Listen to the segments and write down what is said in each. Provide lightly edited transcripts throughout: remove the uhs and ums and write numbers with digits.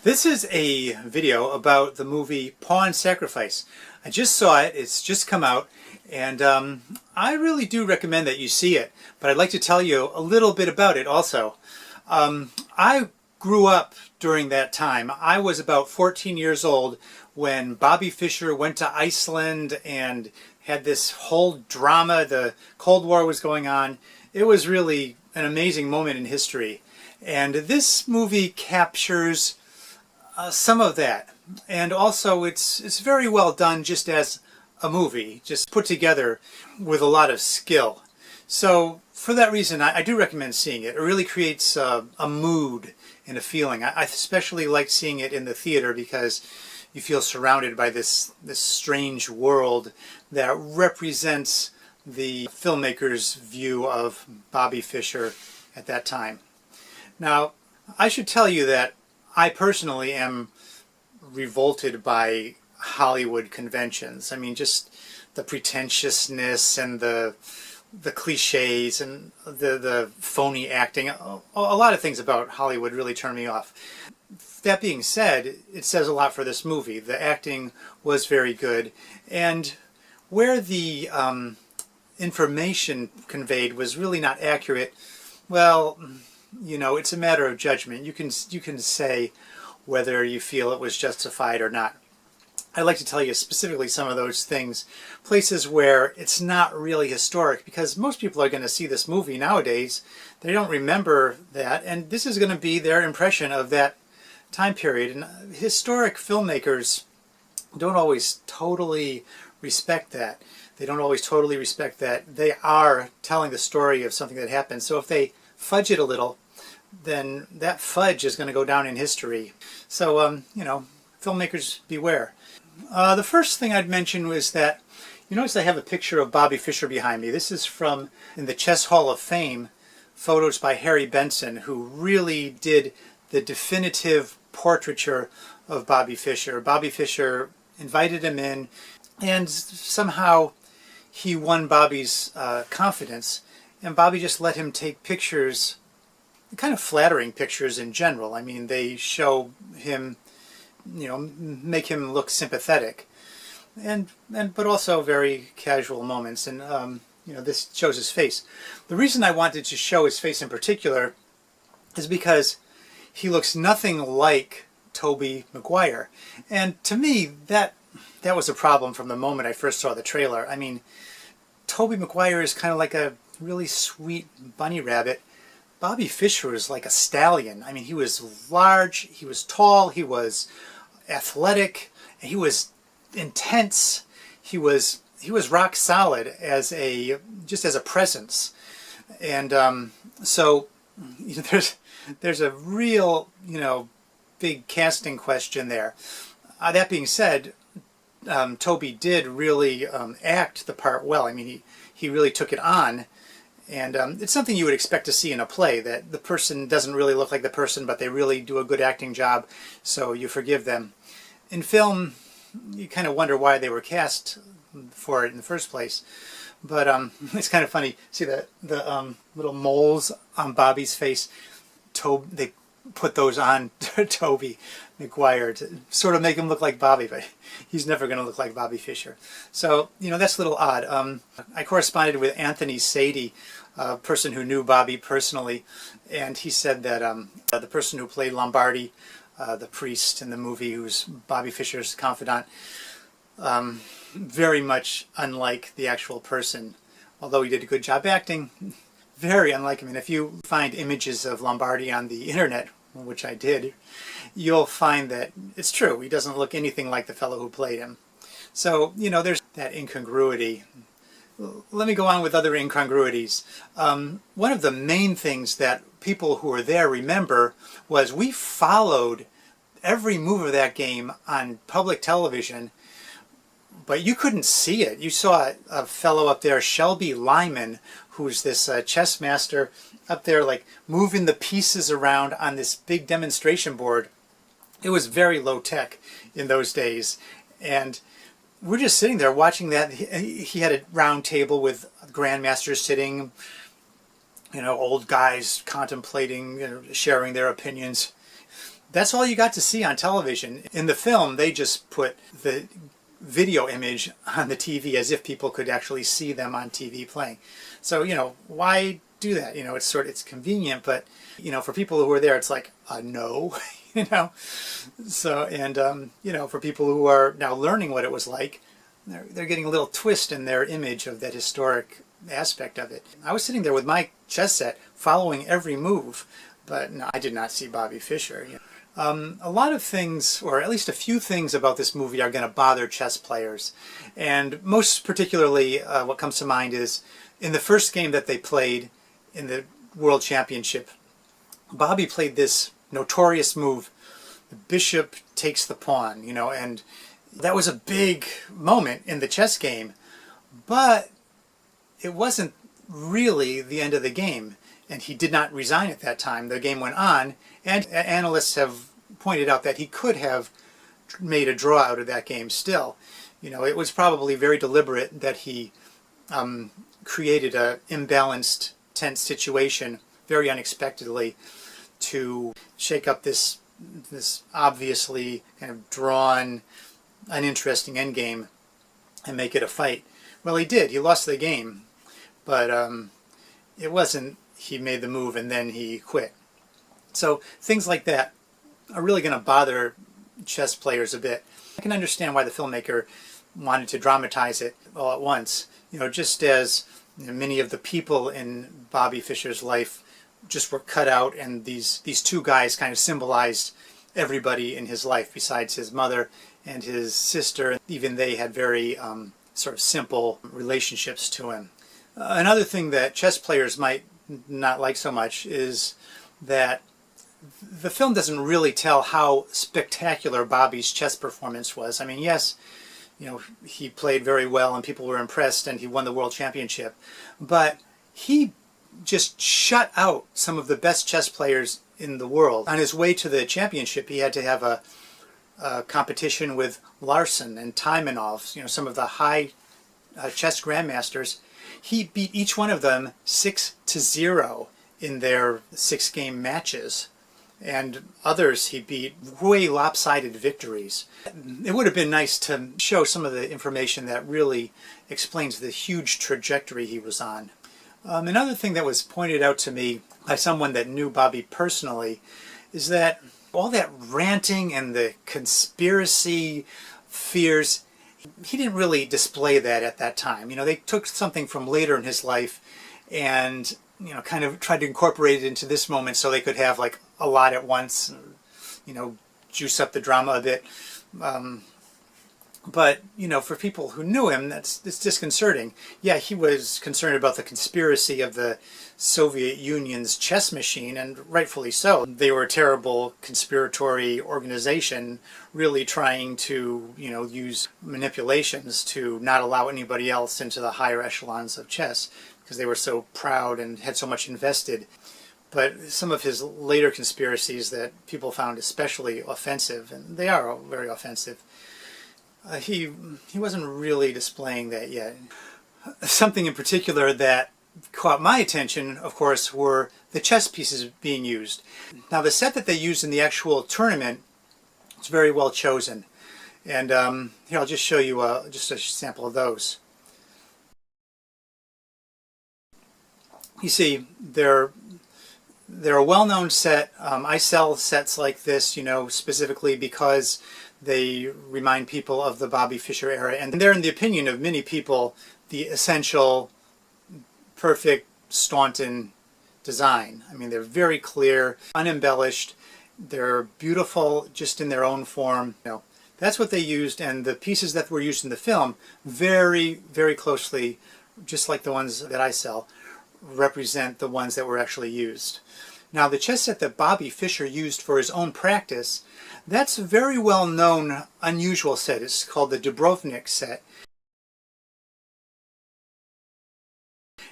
This is a video about the movie Pawn Sacrifice. I just saw it, it's just come out, and I really do recommend that you see it, but I'd like to tell you a little bit about it also. I grew up during that time. I was about 14 years old when Bobby Fischer went to Iceland and had this whole drama. The Cold War was going on. It was really an amazing moment in history. And this movie captures some of that, and also it's very well done just as a movie, just put together with a lot of skill. So for that reason, I do recommend seeing it. It really creates a mood and a feeling. I especially like seeing it in the theater because you feel surrounded by this strange world that represents the filmmaker's view of Bobby Fischer at that time. Now, I should tell you that I personally am revolted by Hollywood conventions. I mean, just the pretentiousness and the cliches and the phony acting. A lot of things about Hollywood really turn me off. That being said, it says a lot for this movie. The acting was very good, and where the information conveyed was really not accurate, well, you know, it's a matter of judgment. You can say whether you feel it was justified or not. I'd like to tell you specifically some of those things, places where it's not really historic, because most people are going to see this movie nowadays. They don't remember that, and this is going to be their impression of that time period. And historic filmmakers don't always totally respect that. They don't always totally respect that they are telling the story of something that happened. So if they fudge it a little, then that fudge is going to go down in history. So, you know, filmmakers beware. The first thing I'd mention was that, you notice I have a picture of Bobby Fischer behind me. This is from in the Chess Hall of Fame, photos by Harry Benson, who really did the definitive portraiture of Bobby Fischer. Bobby Fischer invited him in, and somehow he won Bobby's confidence, and Bobby just let him take pictures, kind of flattering pictures in general. I mean, they show him, you know, make him look sympathetic, but also very casual moments. And you know, this shows his face. The reason I wanted to show his face in particular is because he looks nothing like Tobey Maguire, and to me that was a problem from the moment I first saw the trailer. I mean, Tobey Maguire is kind of like a really sweet bunny rabbit. Bobby Fischer was like a stallion. I mean, he was large, he was tall, he was athletic, he was intense, he was rock solid as just as a presence. And so, you know, there's a real, you know, big casting question there. That being said, Tobey did really act the part well. I mean, he really took it on. And it's something you would expect to see in a play, that the person doesn't really look like the person, but they really do a good acting job, so you forgive them. In film, you kind of wonder why they were cast for it in the first place. But it's kind of funny. See the little moles on Bobby's face? They put those on Tobey Maguire to sort of make him look like Bobby, but he's never going to look like Bobby Fischer. So, you know, that's a little odd. I corresponded with Anthony Sadie, a person who knew Bobby personally, and he said that the person who played Lombardi, the priest in the movie, who's Bobby Fischer's confidant, very much unlike the actual person. Although he did a good job acting, very unlike him. And if you find images of Lombardi on the internet, which I did, you'll find that it's true. He doesn't look anything like the fellow who played him. So, you know, there's that incongruity. Let me go on with other incongruities. One of the main things that people who were there remember was we followed every move of that game on public television, but you couldn't see it. You saw a fellow up there, Shelby Lyman, who's this chess master up there, like moving the pieces around on this big demonstration board. It was very low tech in those days, and we're just sitting there watching that. He had a round table with grandmasters sitting, you know, old guys contemplating, you know, sharing their opinions. That's all you got to see on television. In the film, they just put the video image on the TV as if people could actually see them on TV playing. So, why do that? It's convenient, but, for people who were there, it's like, no, So, and, for people who are now learning what it was like, they're getting a little twist in their image of that historic aspect of it. I was sitting there with my chess set following every move, but no, I did not see Bobby Fischer. A lot of things, or at least a few things about this movie are going to bother chess players. And most particularly, what comes to mind is in the first game that they played in the World Championship, Bobby played this notorious move, the bishop takes the pawn, and that was a big moment in the chess game, but it wasn't really the end of the game. And he did not resign at that time. The game went on, and analysts have pointed out that he could have made a draw out of that game still. It was probably very deliberate that he created an imbalanced, tense situation very unexpectedly to shake up this obviously kind of drawn, uninteresting endgame and make it a fight. Well, he did. He lost the game, but it wasn't he made the move and then he quit. So things like that are really going to bother chess players a bit. I can understand why the filmmaker wanted to dramatize it all at once. Just as many of the people in Bobby Fischer's life just were cut out, and these two guys kind of symbolized everybody in his life besides his mother and his sister. Even they had very sort of simple relationships to him. Another thing that chess players might not like so much is that the film doesn't really tell how spectacular Bobby's chess performance was. I mean, yes, he played very well and people were impressed and he won the world championship, but he just shut out some of the best chess players in the world. On his way to the championship, he had to have a competition with Larsen and Taimanov, some of the high chess grandmasters. He beat each one of them 6-0 in their 6-game matches, and others he beat way lopsided victories. It would have been nice to show some of the information that really explains the huge trajectory he was on. Another thing that was pointed out to me by someone that knew Bobby personally is that all that ranting and the conspiracy fears, he didn't really display that at that time. They took something from later in his life and, kind of tried to incorporate it into this moment so they could have like a lot at once, juice up the drama a bit. But, for people who knew him, it's disconcerting. Yeah, he was concerned about the conspiracy of the Soviet Union's chess machine, and rightfully so. They were a terrible conspiratory organization, really trying to, use manipulations to not allow anybody else into the higher echelons of chess, because they were so proud and had so much invested. But some of his later conspiracies that people found especially offensive, and they are very offensive, he wasn't really displaying that yet. Something in particular that caught my attention, of course, were the chess pieces being used. Now, the set that they used in the actual tournament was very well chosen. And here, I'll just show you just a sample of those. You see, they're a well-known set. I sell sets like this, specifically because they remind people of the Bobby Fischer era, and they're, in the opinion of many people, the essential, perfect Staunton design. I mean, they're very clear, unembellished, they're beautiful just in their own form. That's what they used, and the pieces that were used in the film very, very closely, just like the ones that I sell, represent the ones that were actually used. Now, the chess set that Bobby Fischer used for his own practice, that's a very well-known, unusual set. It's called the Dubrovnik set.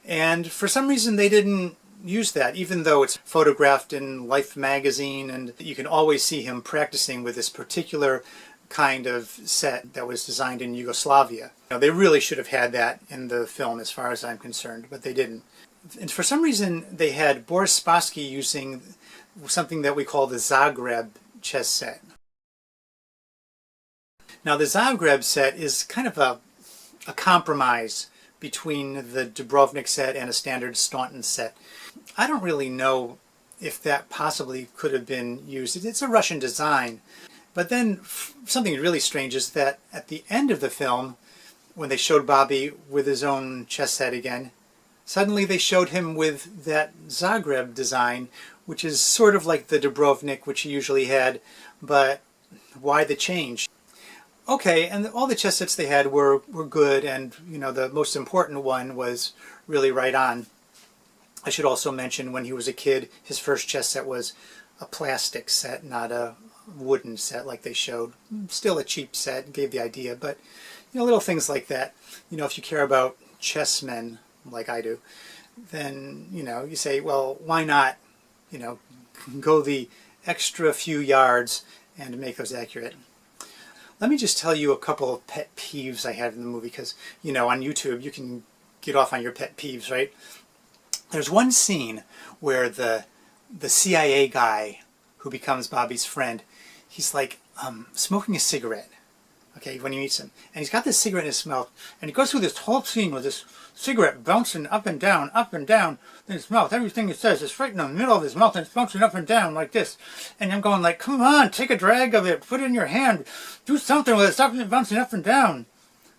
And for some reason they didn't use that, even though it's photographed in Life magazine, and you can always see him practicing with this particular kind of set that was designed in Yugoslavia. They really should have had that in the film as far as I'm concerned, but they didn't. And for some reason they had Boris Spassky using something that we call the Zagreb chess set. Now the Zagreb set is kind of a compromise between the Dubrovnik set and a standard Staunton set. I don't really know if that possibly could have been used. It's a Russian design. But then something really strange is that at the end of the film, when they showed Bobby with his own chess set again, suddenly they showed him with that Zagreb design, which is sort of like the Dubrovnik, which he usually had, but why the change? Okay, and all the chess sets they had were good, and you know, the most important one was really right on. I should also mention, when he was a kid, his first chess set was a plastic set, not a wooden set like they showed. Still a cheap set, gave the idea, but you know, little things like that. You know, if you care about chessmen like I do, then you know, you say, well, why not, you know, go the extra few yards and make those accurate. Let me just tell you a couple of pet peeves I had in the movie, because, you know, on YouTube you can get off on your pet peeves, right? There's one scene where the CIA guy who becomes Bobby's friend, he's like smoking a cigarette, okay, when he meets him. And he's got this cigarette in his mouth, and he goes through this whole scene with this cigarette bouncing up and down in his mouth. Everything he says is right in the middle of his mouth, and it's bouncing up and down like this. And I'm going like, come on, take a drag of it, put it in your hand, do something with it, stop it bouncing up and down.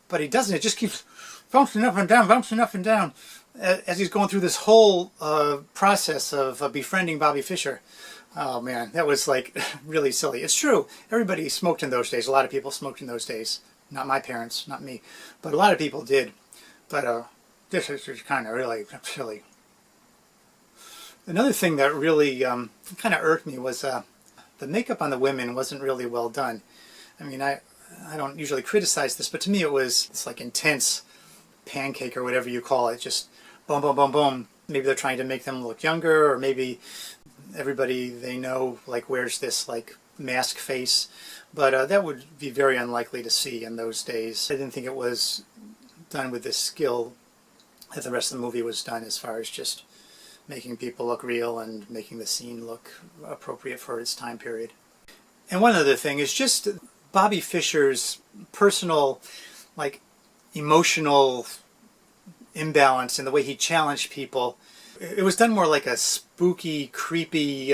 But he doesn't, it just keeps bouncing up and down, bouncing up and down, as he's going through this whole process of befriending Bobby Fischer. Oh man, that was like really silly. It's true, everybody smoked in those days. A lot of people smoked in those days. Not my parents, not me, but a lot of people did. But this is just kind of really silly. Another thing that really kind of irked me was the makeup on the women wasn't really well done. I mean, I don't usually criticize this, but to me it was this like intense pancake or whatever you call it, just boom, boom, boom, boom. Maybe they're trying to make them look younger, or maybe everybody they know like wears this like mask face, but that would be very unlikely to see in those days. I didn't think it was done with this skill that the rest of the movie was done, as far as just making people look real and making the scene look appropriate for its time period. And one other thing is just Bobby Fischer's personal, like, emotional imbalance in the way he challenged people. It was done more like a spooky, creepy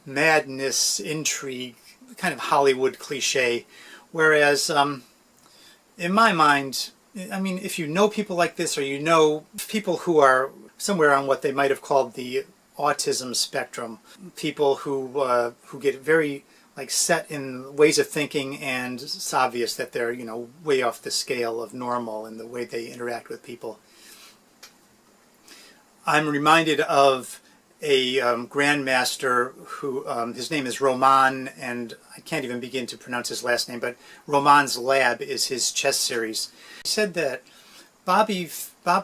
madness, intrigue, kind of Hollywood cliche, whereas in my mind, I mean, if you know people like this, or you know people who are somewhere on what they might have called the autism spectrum, people who get very like set in ways of thinking, and it's obvious that they're, you know, way off the scale of normal in the way they interact with people. I'm reminded of a grandmaster who, his name is Roman, and I can't even begin to pronounce his last name, but Roman's Lab is his chess series. He said that Bobby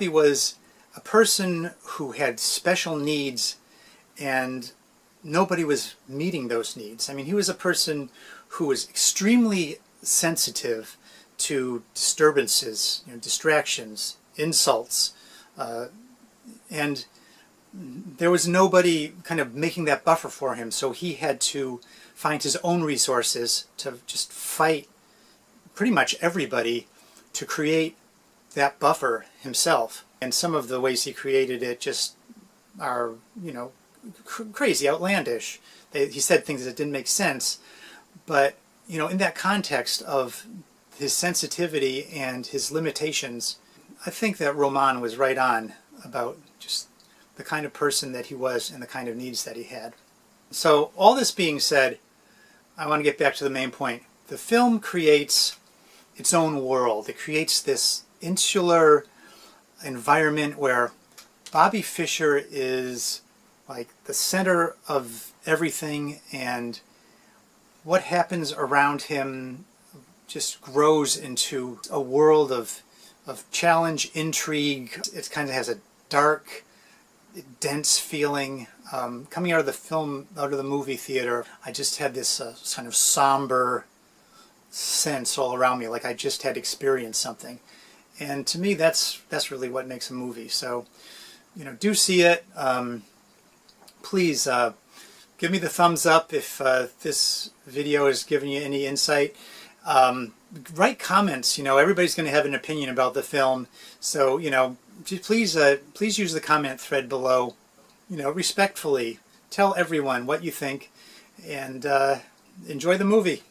was a person who had special needs, and nobody was meeting those needs. I mean, he was a person who was extremely sensitive to disturbances, you know, distractions, insults, and there was nobody kind of making that buffer for him, so he had to find his own resources to just fight pretty much everybody to create that buffer himself. And some of the ways he created it just are, you know, crazy, outlandish. He said things that didn't make sense, but, you know, in that context of his sensitivity and his limitations, I think that Roman was right on about just the kind of person that he was and the kind of needs that he had. So all this being said, I want to get back to the main point. The film creates its own world. It creates this insular environment where Bobby Fischer is like the center of everything, and what happens around him just grows into a world of challenge, intrigue. It kind of has a dark, dense feeling. Coming out of the film, out of the movie theater, I just had this kind of somber sense all around me, like I just had experienced something. And to me, that's really what makes a movie. So, you know, do see it. Please Give me the thumbs up if this video has given you any insight. Write comments. You know, everybody's going to have an opinion about the film, so you know, please use the comment thread below. You know, respectfully tell everyone what you think, and enjoy the movie.